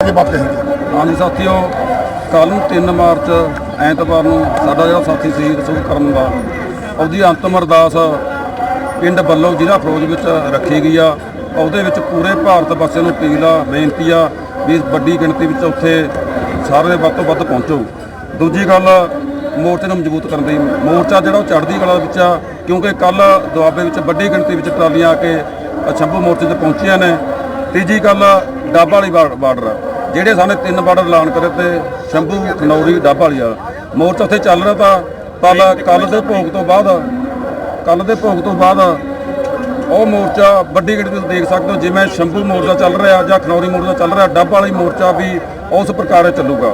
आगे बात कहेंगे। हाँ जी साथियों, कल 3 मार्च ਐਤਵਾਰ ਨੂੰ ਸਾਡਾ ਜਿਹੜਾ ਸਾਥੀ ਸ਼ਹੀਦ ਸੁਖ ਕਰਨ ਦਾ ਉਹਦੀ ਅੰਤਮ ਅਰਦਾਸ ਪਿੰਡ ਵੱਲੋਂ ਜ਼ਿਲ੍ਹਾ ਫਰੋਜ਼ ਵਿੱਚ ਰੱਖੀ ਗਈ ਆ। ਉਹਦੇ ਵਿੱਚ ਪੂਰੇ ਭਾਰਤ ਵਾਸੀਆਂ ਨੂੰ ਅਪੀਲ ਆ, ਬੇਨਤੀ ਆ ਵੀ ਵੱਡੀ ਗਿਣਤੀ ਵਿੱਚ ਉੱਥੇ ਸਾਰੇ ਵੱਧ ਤੋਂ ਵੱਧ ਪਹੁੰਚੋ। ਦੂਜੀ ਗੱਲ, ਮੋਰਚੇ ਨੂੰ ਮਜ਼ਬੂਤ ਕਰਨ ਦੀ, ਮੋਰਚਾ ਜਿਹੜਾ ਉਹ ਚੜ੍ਹਦੀ ਕਲਾ ਵਿੱਚ ਆ, ਕਿਉਂਕਿ ਕੱਲ ਦੁਆਬੇ ਵਿੱਚ ਵੱਡੀ ਗਿਣਤੀ ਵਿੱਚ ਟਰਾਲੀਆਂ ਆ ਕੇ ਸ਼ੰਭੂ ਮੋਰਚੇ 'ਤੇ ਪਹੁੰਚੀਆਂ ਨੇ। ਤੀਜੀ ਗੱਲ, ਡੱਬ ਵਾਲੀ ਬਾਰਡਰ, ਜਿਹੜੇ ਸਾਨੂੰ 3 ਬਾਰਡਰ ਐਲਾਨ ਕਰੇ ਤੇ ਸ਼ੰਭੂ, ਖਨੌਰੀ, ਡੱਬ ਵਾਲੀ ਆ ਮੋਰਚਾ ਉੱਥੇ ਚੱਲ ਰਿਹਾ ਤਾਂ ਕੱਲ ਦੇ ਭੋਗ ਤੋਂ ਬਾਅਦ ਉਹ ਮੋਰਚਾ ਵੱਡੀ ਗਿਣਤੀ ਤੁਸੀਂ ਦੇਖ ਸਕਦੇ ਹੋ। ਜਿਵੇਂ ਸ਼ੰਭੂ ਮੋਰਚਾ ਚੱਲ ਰਿਹਾ ਜਾਂ ਖਨੌਰੀ ਮੋਰਚਾ ਚੱਲ ਰਿਹਾ, ਡੱਬ ਵਾਲੀ ਮੋਰਚਾ ਵੀ ਉਸ ਪ੍ਰਕਾਰ ਚੱਲੂਗਾ।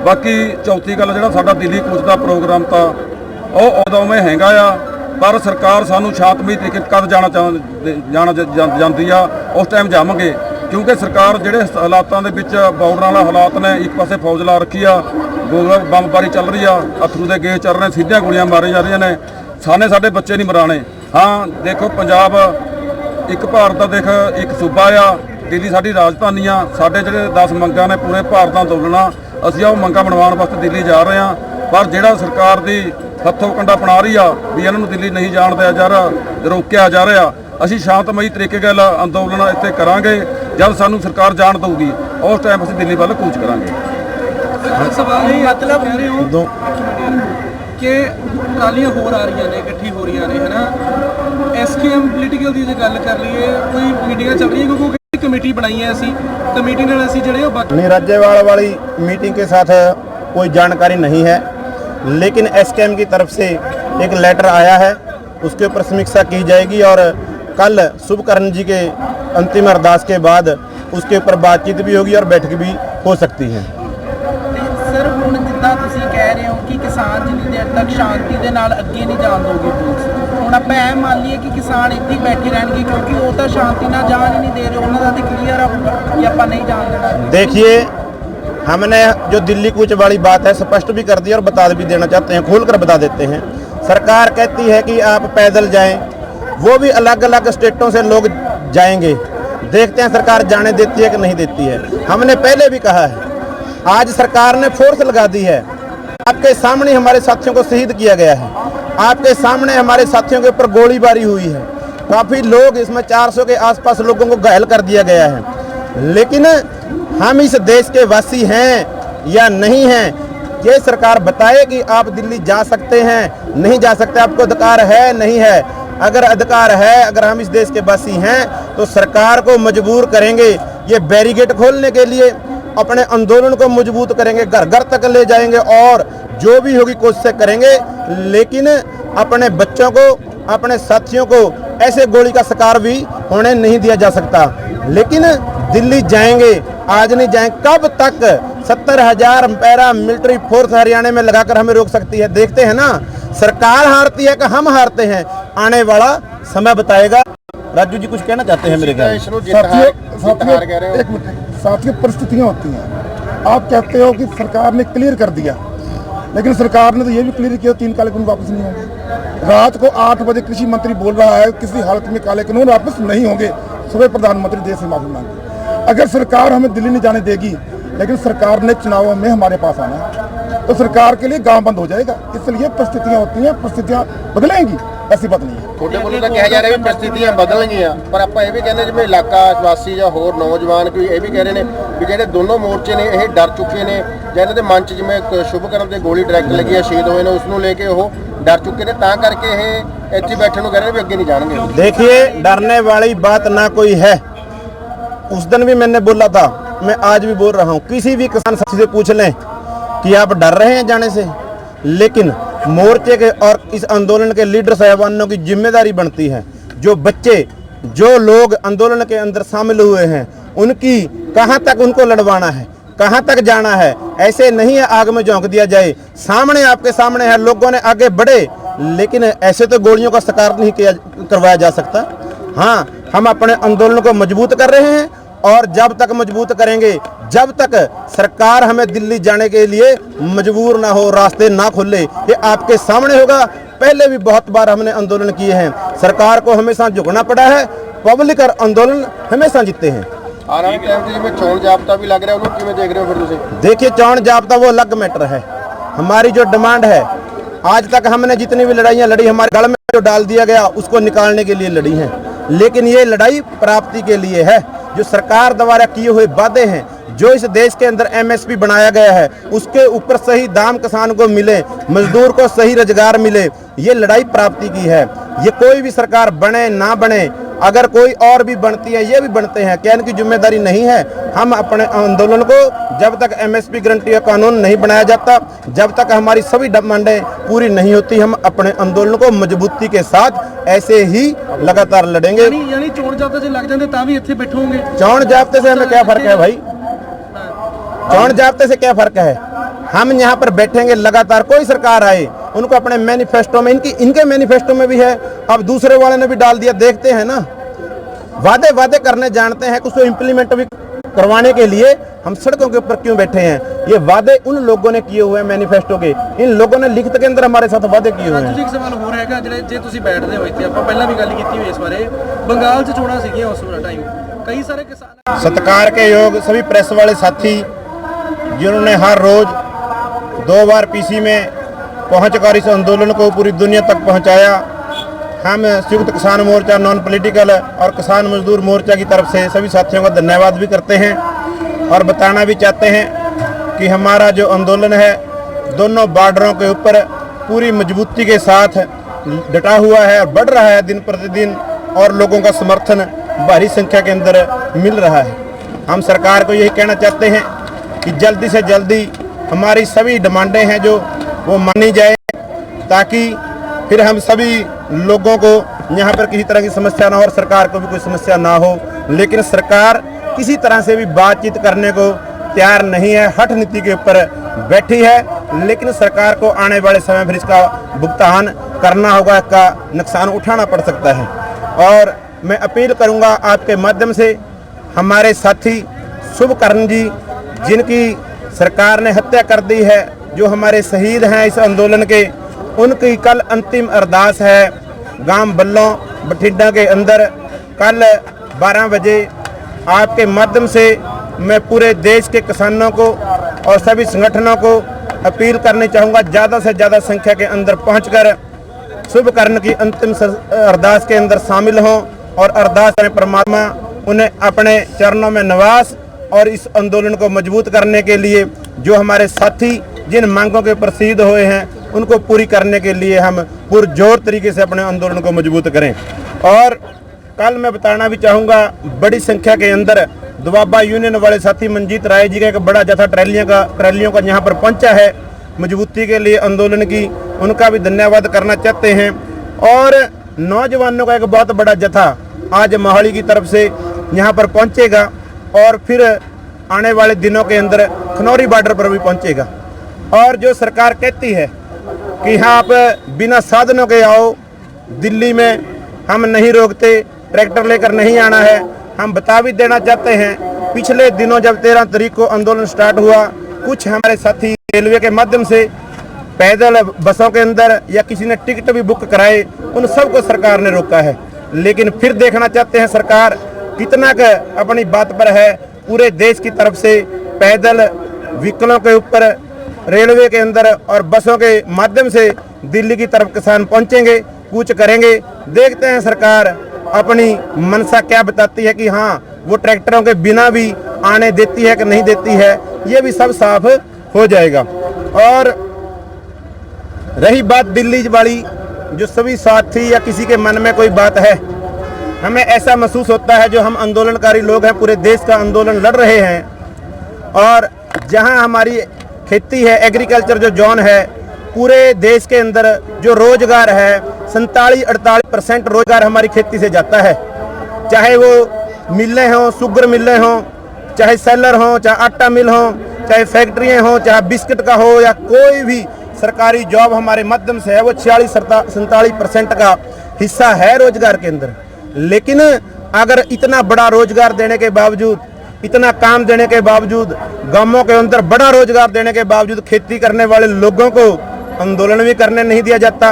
ਬਾਕੀ ਚੌਥੀ ਗੱਲ, ਜਿਹੜਾ ਸਾਡਾ ਦਿੱਲੀ ਕੂਚ ਦਾ ਪ੍ਰੋਗਰਾਮ ਤਾਂ ਉਹ ਉਦੋਂ ਮੈਂ ਹੈਗਾ ਆ, ਪਰ ਸਰਕਾਰ ਸਾਨੂੰ ਸ਼ਾਂਤਮਈ ਤਰੀਕੇ ਕਦ ਜਾਣਾ ਜਾਂਦੀ ਆ ਉਸ ਟਾਈਮ ਜਾਵਾਂਗੇ, ਕਿਉਂਕਿ ਸਰਕਾਰ ਜਿਹੜੇ ਹਾਲਾਤਾਂ ਦੇ ਵਿੱਚ ਬਾਰਡਰਾਂ ਵਾਲਾ ਹਾਲਾਤ ਨੇ, ਇੱਕ ਪਾਸੇ ਫੌਜ ਲਾ ਰੱਖੀ ਆ, ਬੰਬਬਾਰੀ ਚੱਲ ਰਹੀ ਆ, ਅਥਰੂ ਦੇ ਗੈਸ ਚੱਲ ਰਹੇ, ਸਿੱਧੀਆਂ ਗੋਲੀਆਂ ਮਾਰੀਆਂ ਜਾ ਰਹੀਆਂ ਨੇ। ਸਾਡੇ ਬੱਚੇ ਨਹੀਂ ਮਰਾਣੇ। ਹਾਂ ਦੇਖੋ, ਪੰਜਾਬ ਇੱਕ ਭਾਰਤ ਦਾ ਇੱਕ ਸੂਬਾ ਆ, ਦਿੱਲੀ ਸਾਡੀ ਰਾਜਧਾਨੀ ਆ। ਸਾਡੇ ਜਿਹੜੇ 10 ਮੰਗਾਂ ਨੇ ਪੂਰੇ ਭਾਰਤ ਦਾ ਅੰਦੋਲਨ ਆ, ਅਸੀਂ ਉਹ ਮੰਗਾਂ ਬਣਵਾਉਣ ਵਾਸਤੇ ਦਿੱਲੀ ਜਾ ਰਹੇ ਹਾਂ। ਪਰ ਜਿਹੜਾ ਸਰਕਾਰ ਦੀ ਹੱਥੋਂ ਕੰਡਾ ਬਣਾ ਰਹੀ ਆ ਵੀ ਇਹਨਾਂ ਨੂੰ ਦਿੱਲੀ ਨਹੀਂ ਜਾਣ ਦਿਆ ਜਾ ਰਿਹਾ, ਰੋਕਿਆ ਜਾ ਰਿਹਾ, ਅਸੀਂ ਸ਼ਾਂਤਮਈ ਤਰੀਕੇ ਨਾਲ ਅੰਦੋਲਨ ਇੱਥੇ ਕਰਾਂਗੇ। ਜਦ ਸਾਨੂੰ ਸਰਕਾਰ ਜਾਣ ਦਊਗੀ ਉਸ ਟਾਈਮ ਅਸੀਂ ਦਿੱਲੀ ਵੱਲ ਕੂਚ ਕਰਾਂਗੇ। ਸਵਾਲ ਇਹ ਮਤਲਬ ਕਹਿ ਰਹੇ ਹੋ ਕਿ ਟਰਾਲੀਆਂ ਹੋਰ ਆ ਰਹੀਆਂ ਨੇ, ਇਕੱਠੀ ਹੋ ਰਹੀਆਂ ਨੇ, ਹੈ ਨਾ। ਐਸਕੇਐਮ ਪੋਲੀਟੀਕਲ ਦੀ ਜੇ ਗੱਲ ਕਰ ਲਈਏ, ਕੋਈ ਮੀਟਿੰਗਾਂ ਚੱਲ ਰਹੀਆਂ, ਕਿਉਂਕਿ कमेटी बनाई है असी कमेटी ने असी जड़े नहीं, राज्यपाल वाली मीटिंग के साथ कोई जानकारी नहीं है, लेकिन एसकेएम की तरफ से एक लेटर आया है, उसके ऊपर समीक्षा की जाएगी और कल शुभकरण जी के अंतिम अरदास के बाद उसके ऊपर बातचीत भी होगी और बैठक भी हो सकती है। सर हुण जिद्दां तुसीं कह रहे हो कि किसान जिन्नी देर तक शांति दे नाल अगे नहीं जान दोगे पुलिस, हुण आपां ऐ मान लीए कि किसान इत्थे ही बैठे रहणगे क्योंकि वो तो शांति नाल जान ही नहीं दे रहे, उन्हां दा ते क्लीयर होगा कि आपां नहीं जान देना। देखिए, हमने जो दिल्ली कूच वाली बात है स्पष्ट भी कर दी और बता भी देना चाहते हैं, खोल कर बता देते हैं। सरकार कहती है कि आप पैदल जाएं, वो भी अलग अलग स्टेटों से लोग जाएंगे, देखते हैं सरकार जाने देती है कि नहीं देती है। हमने पहले भी कहा है, आज सरकार ने फोर्स लगा दी है। आपके सामने हमारे साथियों को शहीद किया गया है, आपके सामने हमारे साथियों के ऊपर गोलीबारी हुई है, काफ़ी लोग, इसमें 400 के आसपास लोगों को घायल कर दिया गया है। लेकिन हम इस देश के वासी हैं या नहीं हैं, ये सरकार बताए कि आप दिल्ली जा सकते हैं, नहीं जा सकते, आपको अधिकार है नहीं है। अगर अधिकार है, अगर हम इस देश के वासी हैं तो सरकार को मजबूर करेंगे, ये बैरिकेड खोलने के लिए अपने आंदोलन को मजबूत करेंगे, घर घर तक ले जाएंगे और जो भी होगी कोशिश करेंगे, लेकिन अपने बच्चों को, अपने साथियों को ऐसे गोली का शिकार भी होने नहीं दिया जा सकता। लेकिन दिल्ली जाएंगे, आज नहीं जाएंगे, कब तक 70,000 पैरा मिलिट्री फोर्स हरियाणा में लगाकर हमें रोक सकती है? देखते हैं ना, सरकार हारती है कि हम हारते हैं, आने वाला समय बताएगा। राजू जी कुछ कहना चाहते हैं मेरे ख्याल? साथियों, परिस्थितियाँ होती हैं। आप कहते हो कि सरकार ने क्लियर कर दिया, लेकिन सरकार ने तो ये भी क्लियर किया 3 काले कानून वापस नहीं होंगे। रात को 8 बजे कृषि मंत्री बोल रहा है किसी हालत में काले कानून वापस नहीं होंगे, सुबह प्रधानमंत्री देश से माफी मांगी। अगर सरकार हमें दिल्ली नहीं जाने देगी, लेकिन सरकार ने चुनावों में हमारे पास आना है, तो सरकार के लिए गांव बंद हो जाएगा। इसलिए परिस्थितियाँ होती हैं, परिस्थितियाँ बदलेंगी, ऐसी बात नहीं है। ਤੁਹਾਡੇ ਵੱਲੋਂ ਤਾਂ ਕਿਹਾ ਜਾ ਰਿਹਾ ਵੀ परिस्थितियां ਬਦਲਣਗੀਆਂ, ਪਰ ਆਪਾਂ ਇਹ ਵੀ ਕਹਿੰਦੇ ਜਿਵੇਂ ਇਲਾਕਾ ਵਾਸੀ ਜਾਂ ਹੋਰ ਨੌਜਵਾਨ ਕੋਈ ਇਹ ਵੀ ਕਹਿ ਰਹੇ ਨੇ ਵੀ ਜਿਹੜੇ ਦੋਨੋਂ ਮੋਰਚੇ ਨੇ ਇਹ ਡਰ ਚੁੱਕੇ ਨੇ, ਜਾਂ ਇਹਨਾਂ ਦੇ ਮਨ 'ਚ ਜਿਵੇਂ ਸ਼ੁਭਕਰਨ ਤੇ ਗੋਲੀ ਡਾਇਰੈਕਟ ਲੱਗੀ ਹੈ, ਸ਼ਹੀਦ ਹੋਏ ਨੇ, ਉਸ ਨੂੰ ਲੈ ਕੇ ਉਹ ਡਰ ਚੁੱਕੇ ਨੇ, ਤਾਂ ਕਰਕੇ ਇਹ ਇੱਥੇ ਬੈਠਣ ਨੂੰ ਕਹਿ ਰਹੇ ਨੇ ਵੀ ਅੱਗੇ ਨਹੀਂ ਜਾਣਗੇ। देखिए, डरने वाली बात ना कोई है। उस दिन भी मैंने बोला था, मैं आज भी बोल रहा हूँ, किसी भी किसान साथी से पूछ लें कि आप डर रहे हैं जाने से, लेकिन मोर्चे के और इस आंदोलन के लीडर साहबानों की जिम्मेदारी बनती है, जो बच्चे, जो लोग आंदोलन के अंदर शामिल हुए हैं, उनकी कहाँ तक उनको लड़वाना है, कहाँ तक जाना है। ऐसे नहीं है आग में झोंक दिया जाए, सामने आपके सामने है, लोगों ने आगे बढ़े, लेकिन ऐसे तो गोलियों का शिकार नहीं करवाया जा सकता। हाँ, हम अपने आंदोलन को मजबूत कर रहे हैं और जब तक मजबूत करेंगे, जब तक सरकार हमें दिल्ली जाने के लिए मजबूर ना हो, रास्ते ना खोले, ये आपके सामने होगा। पहले भी बहुत बार हमने आंदोलन किए हैं, सरकार को हमेशा झुकना पड़ा है, पब्लिक और आंदोलन हमेशा जीतते हैं। ਆਉਣ ਵਾਲੇ ਟਾਈਮ 'ਚ ਜਿਵੇਂ ਚੋਣ ਜਾਬਤਾ ਵੀ ਲੱਗ ਰਿਹਾ ਉਹਨੂੰ ਕਿਵੇਂ ਦੇਖ ਰਹੇ ਹੋ ਫਿਰ ਤੁਸੀਂ? देखिए चौन जाब्ता वो अलग मैटर है, हमारी जो डिमांड है आज तक हमने जितनी भी लड़ाइयाँ लड़ी हमारे गल में जो डाल दिया गया उसको निकालने के लिए लड़ी हैं, लेकिन ये लड़ाई प्राप्ति के लिए है। जो सरकार द्वारा किए हुए वादे हैं, जो इस देश के अंदर MSP बनाया गया है उसके ऊपर सही दाम किसान को मिले, मजदूर को सही रोजगार मिले, ये लड़ाई प्राप्ति की है। ये कोई भी सरकार बने ना बने, अगर कोई और भी बनती है ये भी बनते हैं, कहने की जिम्मेदारी नहीं है। हम अपने आंदोलन को जब तक MSP गारंटी का कानून नहीं बनाया जाता, जब तक हमारी सभी डिमांडें पूरी नहीं होती, हम अपने आंदोलन को मजबूती के साथ ऐसे ही लगातार लड़ेंगे। यानी चोण जाब्ता जे लग जाते तां भी इत्थे बैठोगे? चौन जाब्ते से हमें क्या फर्क है भाई? चौन जाब्ते से क्या फर्क है? हम यहाँ पर बैठेंगे लगातार, कोई सरकार आए उनको अपने मैनिफेस्टो में, इनके मैनिफेस्टो में भी है, अब दूसरे वाले ने भी डाल दिया, देखते हैं ना। वादे करने जानते हैं, कुछ तो इम्प्लीमेंट भी करवाने के लिए हम सड़कों के ऊपर क्यों बैठे हैं? ये वादे उन लोगों ने किए हुए हैं मैनिफेस्टो के, इन लोगों ने लिखित के अंदर हमारे साथ वादे किए हुए हैं। एक सवाल हो रहेगा ਜਿਹੜੇ ਜੇ ਤੁਸੀਂ ਬੈਠਦੇ ਹੋ ਇੱਥੇ ਆਪਾਂ ਪਹਿਲਾਂ ਵੀ ਗੱਲ ਕੀਤੀ ਹੋਈ ਇਸ ਬਾਰੇ, ਬੰਗਾਲ 'ਚ ਚੋਣਾਂ ਸੀਗੀਆਂ ਉਸ ਟਾਈਮ, कई सारे किसान सत्कार के योग सभी प्रेस वाले साथी जिन्होंने हर रोज 2 बार PC में पहुंचकर इस आंदोलन को पूरी दुनिया तक पहुंचाया। हम संयुक्त किसान मोर्चा नॉन पॉलिटिकल और किसान मजदूर मोर्चा की तरफ से सभी साथियों का धन्यवाद भी करते हैं और बताना भी चाहते हैं कि हमारा जो आंदोलन है दोनों बॉर्डरों के ऊपर पूरी मजबूती के साथ डटा हुआ है और बढ़ रहा है दिन प्रतिदिन, और लोगों का समर्थन भारी संख्या के अंदर मिल रहा है। हम सरकार को यही कहना चाहते हैं कि जल्दी से जल्दी हमारी सभी डिमांडें हैं जो वो मानी जाए, ताकि फिर हम सभी लोगों को यहाँ पर किसी तरह की समस्या ना हो और सरकार को भी कोई समस्या ना हो। लेकिन सरकार किसी तरह से भी बातचीत करने को तैयार नहीं है, हठ नीति के ऊपर बैठी है, लेकिन सरकार को आने वाले समय फिर इसका भुगतान करना होगा, इसका नुकसान उठाना पड़ सकता है। और मैं अपील करूंगा आपके माध्यम से हमारे साथी शुभकर्ण जी जिनकी सरकार ने हत्या कर दी है, जो हमारे शहीद हैं इस आंदोलन के, उनकी कल अंतिम अरदास है गांव बल्लों बठिंडा के अंदर कल 12 बजे। आपके माध्यम से मैं पूरे देश के किसानों को और सभी संगठनों को अपील करनी चाहूँगा, ज़्यादा से ज़्यादा संख्या के अंदर पहुंचकर शुभकर्ण की अंतिम अरदास के अंदर शामिल हों और अरदास करें परमात्मा उन्हें अपने चरणों में नवास, और इस आंदोलन को मजबूत करने के लिए जो हमारे साथी जिन मांगों के ऊपर शहीद हुए हैं उनको पूरी करने के लिए हम पुरजोर तरीके से अपने आंदोलन को मजबूत करें। और कल मैं बताना भी चाहूँगा, बड़ी संख्या के अंदर दुआबा यूनियन वाले साथी मंजीत राय जी का एक बड़ा जत्था ट्रैलियों का यहाँ पर पहुँचा है मजबूती के लिए आंदोलन की, उनका भी धन्यवाद करना चाहते हैं। और नौजवानों का एक बहुत बड़ा जत्था आज मोहाली की तरफ से यहाँ पर पहुँचेगा और फिर आने वाले दिनों के अंदर खनौरी बॉर्डर पर भी पहुँचेगा। और जो सरकार कहती है कि हाँ आप बिना साधनों के आओ, दिल्ली में हम नहीं रोकते, ट्रैक्टर लेकर नहीं आना है, हम बता भी देना चाहते हैं पिछले दिनों जब 13 तारीख को आंदोलन स्टार्ट हुआ, कुछ हमारे साथी रेलवे के माध्यम से पैदल बसों के अंदर या किसी ने टिकट भी बुक कराए, उन सबको सरकार ने रोका है। लेकिन फिर देखना चाहते हैं सरकार कितना का अपनी बात पर है। पूरे देश की तरफ से पैदल व्हीकलों के ऊपर रेलवे के अंदर और बसों के माध्यम से दिल्ली की तरफ किसान पहुंचेंगे, कूच करेंगे। देखते हैं सरकार अपनी मनसा क्या बताती है कि हाँ वो ट्रैक्टरों के बिना भी आने देती है कि नहीं देती है, ये भी सब साफ हो जाएगा। और रही बात दिल्ली वाली, जो सभी साथी या किसी के मन में कोई बात है, हमें ऐसा महसूस होता है जो हम आंदोलनकारी लोग हैं, पूरे देश का आंदोलन लड़ रहे हैं, और जहां हमारी खेती है, एग्रीकल्चर जो जोन है, पूरे देश के अंदर जो रोजगार है 47-48% रोजगार हमारी खेती से जाता है। चाहे वो मिलें हों, शुगर मिलें हों, चाहे सेलर हों, चाहे आटा मिल हों, चाहे फैक्ट्रियाँ हों, चाहे बिस्किट का हो, या कोई भी सरकारी जॉब हमारे माध्यम से है, वो 46-47% का हिस्सा है रोजगार के अंदर। लेकिन अगर इतना बड़ा रोजगार देने के बावजूद, इतना काम देने के बावजूद, गांवों के अंदर बड़ा रोजगार देने के बावजूद खेती करने वाले लोगों को आंदोलन भी करने नहीं दिया जाता।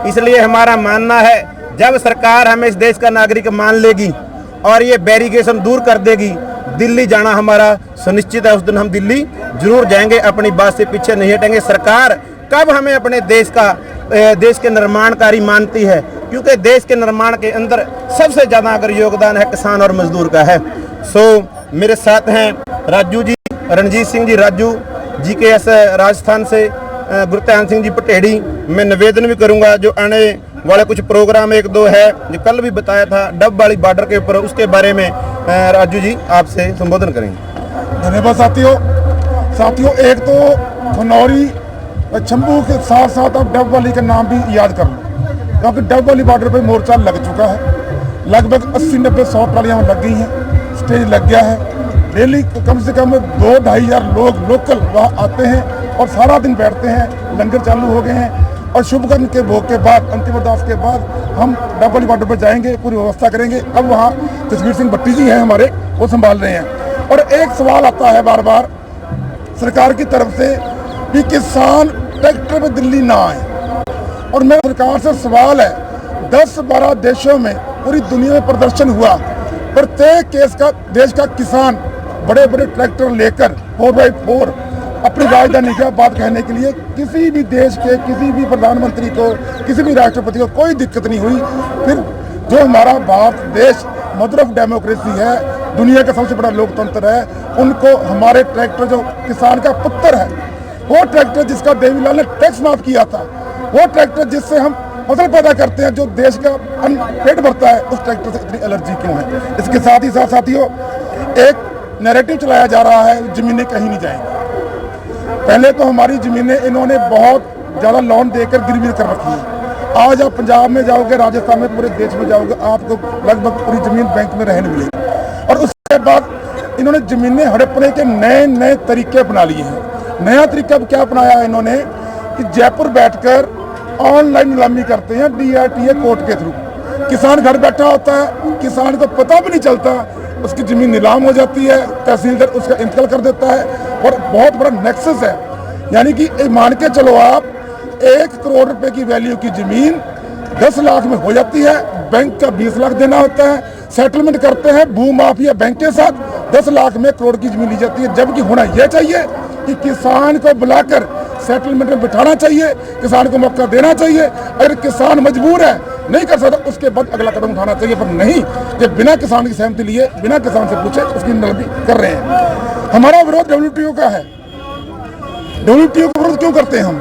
इसलिए हमारा मानना है जब सरकार हमें इस देश का नागरिक मान लेगी और ये बैरिकेशन दूर कर देगी, दिल्ली जाना हमारा सुनिश्चित है। उस दिन हम दिल्ली जरूर जाएंगे, अपनी बात से पीछे नहीं हटेंगे। सरकार कब हमें अपने देश के निर्माणकारी मानती है, क्योंकि देश के निर्माण के अंदर सबसे ज़्यादा अगर योगदान है किसान और मजदूर का है। सो मेरे साथ हैं राजू जी, रणजीत सिंह जी राजू, GKS राजस्थान से गुरध्यान सिंह जी पटेड़ी। मैं निवेदन भी करूंगा जो आने वाले कुछ प्रोग्राम 1-2 है जो कल भी बताया था डब वाली बॉर्डर के ऊपर, उसके बारे में राजू जी आपसे संबोधन करेंगे। धन्यवाद साथियों, एक तो खनौरी शंभू के साथ साथ आप डब वाली का नाम भी याद कर लो, क्योंकि डब वाली बॉर्डर पे मोर्चा लग चुका है। लगभग 80-90-100 ट्रालियाँ लग गई हैं, स्टेज लग गया है। डेली कम से कम 2-2.5 हज़ार लोग लोकल वहाँ आते हैं और सारा दिन बैठते हैं। लंगर चालू हो गए हैं और शुभ कर्म के भोग के बाद, अंतिम अरदास के बाद हम डब वाली बॉर्डर पर जाएंगे, पूरी व्यवस्था करेंगे। अब वहाँ जसवीर सिंह भट्टी जी हैं हमारे, वो संभाल रहे हैं। और एक सवाल आता है बार बार सरकार की तरफ से कि किसान ट्रैक्टर पे दिल्ली ना आए, और मेरा सरकार से सवाल है, 10-12 देशों में पूरी दुनिया में प्रदर्शन हुआ, प्रत्येक देश का किसान बड़े बड़े ट्रैक्टर लेकर 4x4 अपनी राजधानी की बात कहने के लिए, किसी भी देश के किसी भी प्रधानमंत्री को, किसी भी राष्ट्रपति को कोई दिक्कत नहीं हुई। फिर जो हमारा भारत देश मदर ऑफ डेमोक्रेसी है, दुनिया का सबसे बड़ा लोकतंत्र है, उनको हमारे ट्रैक्टर जो किसान का पुत्र है, वो ट्रैक्टर जिसका देवीलाल ने टैक्स माफ किया था, वो ट्रैक्टर जिससे हम फसल पैदा करते हैं, जो देश का पेट भरता है, उस ट्रैक्टर से इतनी एलर्जी क्यों है? इसके साथ ही साथ साथियों एक नैरेटिव चलाया जा रहा है जमीनें कहीं नहीं जाएंगी। पहले तो हमारी ज़मीनें इन्होंने बहुत ज़्यादा लोन देकर गिरवी कर रखी है। आज आप पंजाब में जाओगे, राजस्थान में, पूरे देश में जाओगे, आपको लगभग पूरी ज़मीन बैंक में रहने मिलेगी। और उसके बाद इन्होंने ज़मीनें हड़पने के नए तरीके अपना लिए हैं। नया तरीका क्या अपनाया है इन्होंने कि जयपुर बैठकर ऑनलाइन नीलामी करते हैं DRTA कोर्ट के थ्रू। किसान घर बैठा होता है, किसान को पता भी नहीं चलता, उसकी ज़मीन नीलाम हो जाती है, तहसीलदार उसका इंतकाल कर देता है। और बहुत बड़ा नेक्सस है, यानी कि मान के चलो आप 1 करोड़ रुपए की वैल्यू की ज़मीन 10 लाख में हो जाती है, बैंक का 20 लाख देना होता है, सेटलमेंट करते हैं भू माफिया बैंक के साथ, 10 लाख में करोड़ की ज़मीन ली जाती है। जबकि होना यह चाहिए कि किसान को बुलाकर सेटलमेंट में बिठाना चाहिए, किसान को मौका देना चाहिए। अगर किसान मजबूर है, नहीं कर सकता, उसके बाद अगला कदम उठाना चाहिए, पर नहीं कि बिना किसान की सहमति लिए, बिना किसान से पूछे उसकी निलंबी कर रहे हैं। हमारा विरोध WTO का है। WTO का विरोध क्यों करते हैं हम?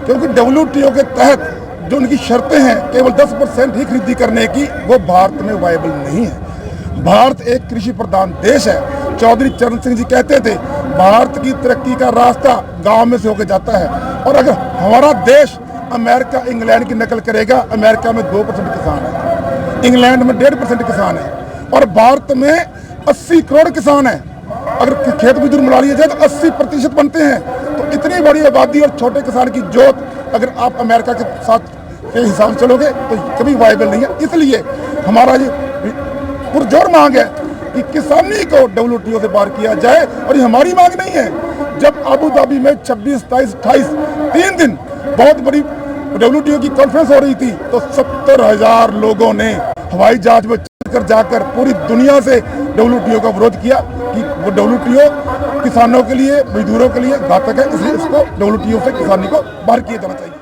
क्योंकि WTO के तहत जो उनकी शर्तें हैं केवल 10% ही खरीदी करने की, वो भारत में वायबल नहीं है। भारत एक कृषि प्रधान देश है। चौधरी चरण सिंह जी कहते थे भारत की तरक्की का रास्ता गांव में से होकर जाता है। और अगर हमारा देश अमेरिका इंग्लैंड की नकल करेगा, अमेरिका में 2% किसान है, इंग्लैंड में 1.5% किसान है, और भारत में 80 करोड़ किसान है। अगर खेत मजदूर मिला लिया जाए तो 80% बनते हैं। तो इतनी बड़ी आबादी और छोटे किसान की जोत अगर आप अमेरिका के साथ के हिसाब से चलोगे तो कभी वायबल नहीं है। इसलिए हमारा ये पुरजोर मांग है कि किसानी को WTO से बाहर किया जाए। और ये हमारी मांग नहीं है। जब अबू धाबी में 26, 27, 28 3 दिन बहुत बड़ी WTO की कॉन्फ्रेंस हो रही थी, तो 70,000 लोगों ने हवाई जहाज में चढ़कर जाकर पूरी दुनिया से WTO का विरोध किया कि वो WTO किसानों के लिए, मजदूरों के लिए घातक है, इसलिए इसको WTO से किसानी को बाहर किया जाना चाहिए।